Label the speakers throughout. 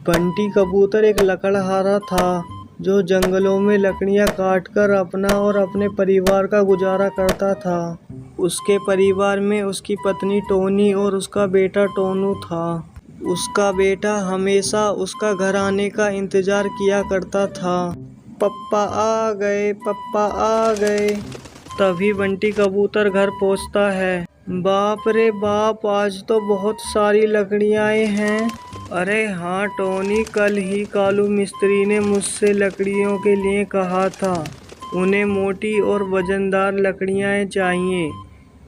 Speaker 1: बंटी कबूतर एक लकड़हारा था जो जंगलों में लकड़ियां काटकर अपना और अपने परिवार का गुजारा करता था। उसके परिवार में उसकी पत्नी टोनी और उसका बेटा टोनू था। उसका बेटा हमेशा उसका घर आने का इंतजार किया करता था। पप्पा आ गए, पप्पा आ गए। तभी बंटी कबूतर घर पहुंचता है। बाप रे बाप, आज तो बहुत सारी लकड़ियाँ हैं। अरे हाँ टोनी, कल ही कालू मिस्त्री ने मुझसे लकड़ियों के लिए कहा था। उन्हें मोटी और वजनदार लकड़ियाँ चाहिए।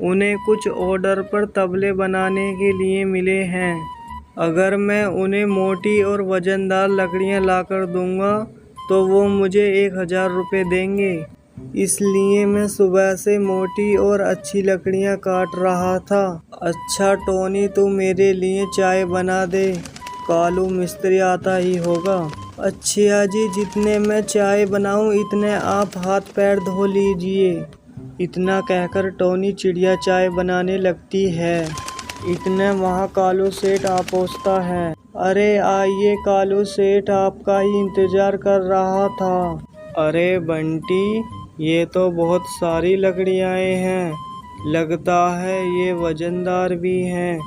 Speaker 1: उन्हें कुछ ऑर्डर पर तबले बनाने के लिए मिले हैं। अगर मैं उन्हें मोटी और वजनदार लकड़ियाँ लाकर दूंगा तो वो मुझे 1000 रुपये देंगे। इसलिए मैं सुबह से मोटी और अच्छी लकड़ियाँ काट रहा था। अच्छा टोनी, तू मेरे लिए चाय बना दे, कालू मिस्त्री आता ही होगा। अच्छा जी, जितने मैं चाय बनाऊं इतने आप हाथ पैर धो लीजिए। इतना कहकर टोनी चिड़िया चाय बनाने लगती है। इतने वहाँ कालू सेठ आ पहुँचता है। अरे आइए कालू सेठ, आपका ही इंतजार कर रहा था। अरे बंटी, ये तो बहुत सारी लकड़ियाँ हैं। लगता है ये वजनदार भी हैं।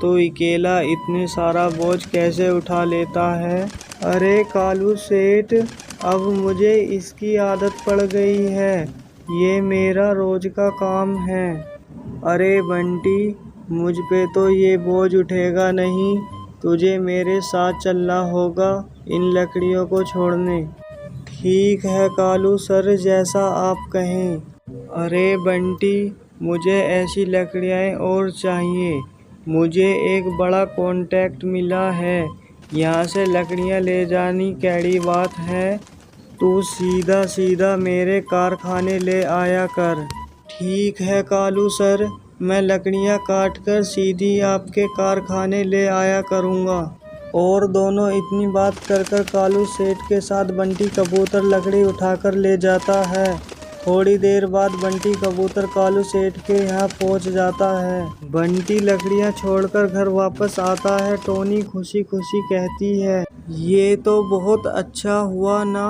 Speaker 1: तो अकेला इतने सारा बोझ कैसे उठा लेता है? अरे कालू सेठ, अब मुझे इसकी आदत पड़ गई है। ये मेरा रोज का काम है। अरे बंटी, मुझ पे तो ये बोझ उठेगा नहीं। तुझे मेरे साथ चलना होगा इन लकड़ियों को छोड़ने। ठीक है कालू सर, जैसा आप कहें। अरे बंटी, मुझे ऐसी लकड़ियाँ और चाहिए। मुझे एक बड़ा कॉन्ट्रैक्ट मिला है। यहाँ से लकड़ियाँ ले जानी कैड़ी बात है। तू सीधा सीधा मेरे कारखाने ले आया कर। ठीक है कालू सर, मैं लकड़ियाँ काट कर सीधी आपके कारखाने ले आया करूँगा। और दोनों इतनी बात कर कालू सेठ के साथ बंटी कबूतर लकड़ी उठाकर ले जाता है। थोड़ी देर बाद बंटी कबूतर कालू सेठ के यहाँ पहुँच जाता है। बंटी लकड़ियाँ छोड़कर घर वापस आता है। टोनी खुशी खुशी कहती है, ये तो बहुत अच्छा हुआ ना।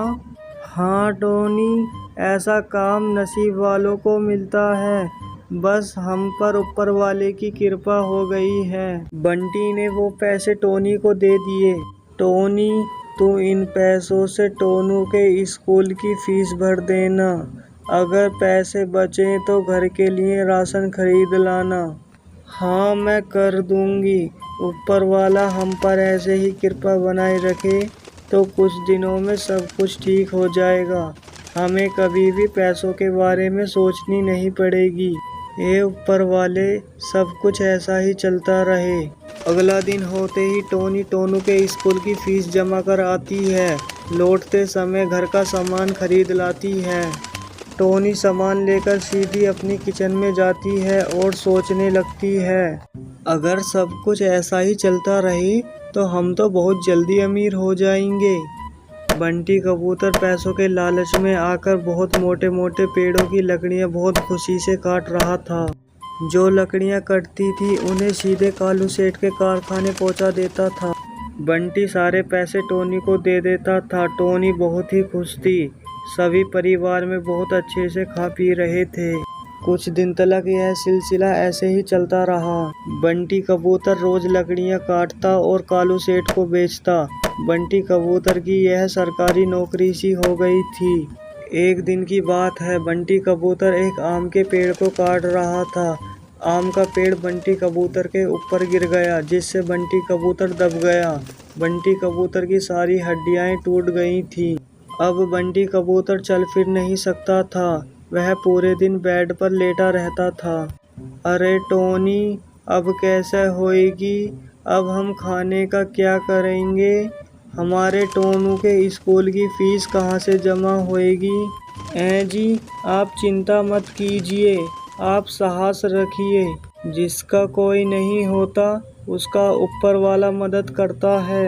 Speaker 1: हाँ टोनी, ऐसा काम नसीब वालों को मिलता है। बस हम पर ऊपर वाले की कृपा हो गई है। बंटी ने वो पैसे टोनी को दे दिए। टोनी, तू इन पैसों से टोनू के स्कूल की फीस भर देना। अगर पैसे बचे तो घर के लिए राशन खरीद लाना। हाँ मैं कर दूंगी। ऊपर वाला हम पर ऐसे ही कृपा बनाए रखे तो कुछ दिनों में सब कुछ ठीक हो जाएगा। हमें कभी भी पैसों के बारे में सोचनी नहीं पड़ेगी। ये ऊपर वाले, सब कुछ ऐसा ही चलता रहे। अगला दिन होते ही टोनी टोनू के स्कूल की फीस जमा कर आती है। लौटते समय घर का सामान खरीद लाती है। टोनी सामान लेकर सीधी अपनी किचन में जाती है और सोचने लगती है, अगर सब कुछ ऐसा ही चलता रहे तो हम तो बहुत जल्दी अमीर हो जाएंगे। बंटी कबूतर पैसों के लालच में आकर बहुत मोटे मोटे पेड़ों की लकड़ियां बहुत खुशी से काट रहा था। जो लकड़ियां कटती थी उन्हें सीधे कालू सेठ के कारखाने पहुंचा देता था। बंटी सारे पैसे टोनी को दे देता था। टोनी बहुत ही खुश थी। सभी परिवार में बहुत अच्छे से खा पी रहे थे। कुछ दिन तक यह सिलसिला ऐसे ही चलता रहा। बंटी कबूतर रोज लकड़ियां काटता और कालू सेठ को बेचता। बंटी कबूतर की यह सरकारी नौकरी सी हो गई थी। एक दिन की बात है, बंटी कबूतर एक आम के पेड़ को काट रहा था। आम का पेड़ बंटी कबूतर के ऊपर गिर गया, जिससे बंटी कबूतर दब गया। बंटी कबूतर की सारी हड्डियां टूट गई थीं। अब बंटी कबूतर चल फिर नहीं सकता था। वह पूरे दिन बेड पर लेटा रहता था। अरे टोनी, अब कैसे होएगी? अब हम खाने का क्या करेंगे? हमारे टोनू के स्कूल की फीस कहाँ से जमा होएगी? जी, आप चिंता मत कीजिए, आप साहस रखिए। जिसका कोई नहीं होता उसका ऊपर वाला मदद करता है।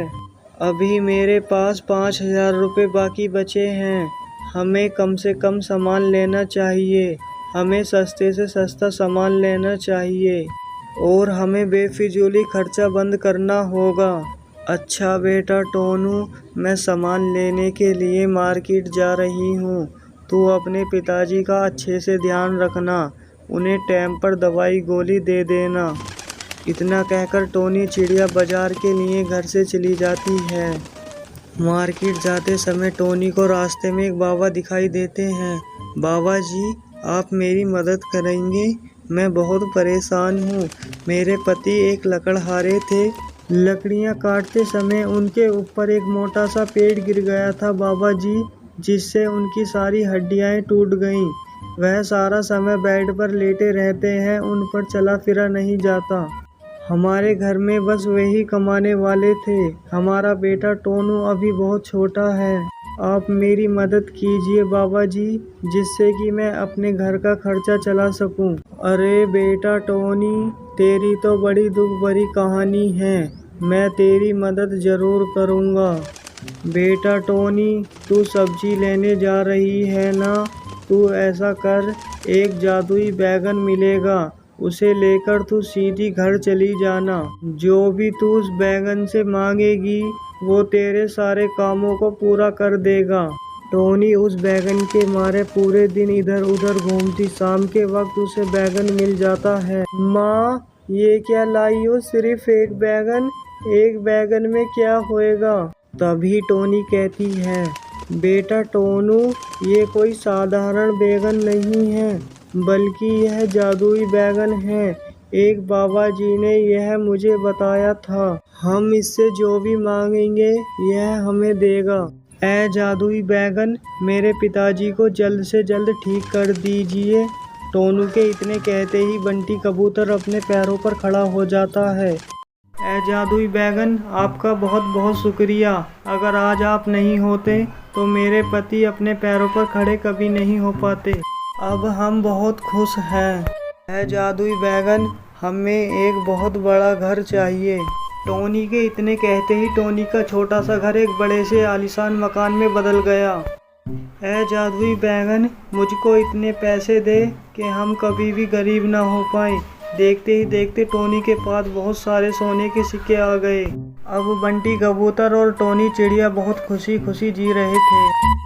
Speaker 1: अभी मेरे पास 5000 रुपये बाकी बचे हैं। हमें कम से कम सामान लेना चाहिए। हमें सस्ते से सस्ता सामान लेना चाहिए और हमें बेफिजूली खर्चा बंद करना होगा। अच्छा बेटा टोनू, मैं सामान लेने के लिए मार्केट जा रही हूँ। तू अपने पिताजी का अच्छे से ध्यान रखना, उन्हें टाइम पर दवाई गोली दे देना। इतना कहकर टोनी चिड़िया बाजार के लिए घर से चली जाती है। मार्केट जाते समय टोनी को रास्ते में एक बाबा दिखाई देते हैं। बाबा जी, आप मेरी मदद करेंगे? मैं बहुत परेशान हूँ। मेरे पति एक लकड़हारे थे। लकड़ियाँ काटते समय उनके ऊपर एक मोटा सा पेड़ गिर गया था बाबा जी, जिससे उनकी सारी हड्डियाँ टूट गईं। वह सारा समय बेड पर लेटे रहते हैं, उन पर चला फिरा नहीं जाता। हमारे घर में बस वही कमाने वाले थे। हमारा बेटा टोनू अभी बहुत छोटा है। आप मेरी मदद कीजिए बाबा जी, जिससे कि मैं अपने घर का खर्चा चला सकूं। अरे बेटा टोनी, तेरी तो बड़ी दुख भरी कहानी है। मैं तेरी मदद ज़रूर करूंगा। बेटा टोनी, तू सब्जी लेने जा रही है ना? तू ऐसा कर, एक जादुई बैगन मिलेगा, उसे लेकर तू सीधी घर चली जाना। जो भी तू उस बैगन से मांगेगी वो तेरे सारे कामों को पूरा कर देगा। टोनी उस बैगन के मारे पूरे दिन इधर उधर घूमती। शाम के वक्त उसे बैगन मिल जाता है। माँ, ये क्या लाई हो? सिर्फ एक बैगन? एक बैगन में क्या होएगा? तभी टोनी कहती है, बेटा टोनू, ये कोई साधारण बैगन नहीं है, बल्कि यह जादुई बैगन है। एक बाबा जी ने यह मुझे बताया था। हम इससे जो भी मांगेंगे यह हमें देगा। ऐ जादुई बैगन, मेरे पिताजी को जल्द से जल्द ठीक कर दीजिए। टोनू के इतने कहते ही बंटी कबूतर अपने पैरों पर खड़ा हो जाता है। ऐ जादुई बैगन, आपका बहुत बहुत शुक्रिया। अगर आज आप नहीं होते तो मेरे पति अपने पैरों पर खड़े कभी नहीं हो पाते। अब हम बहुत खुश हैं। ऐ जादुई बैगन, हमें एक बहुत बड़ा घर चाहिए। टोनी के इतने कहते ही टोनी का छोटा सा घर एक बड़े से आलीशान मकान में बदल गया। ऐ जादुई बैगन, मुझको इतने पैसे दे कि हम कभी भी गरीब ना हो पाए। देखते ही देखते टोनी के पास बहुत सारे सोने के सिक्के आ गए। अब बंटी कबूतर और टोनी चिड़िया बहुत खुशी खुशी जी रहे थे।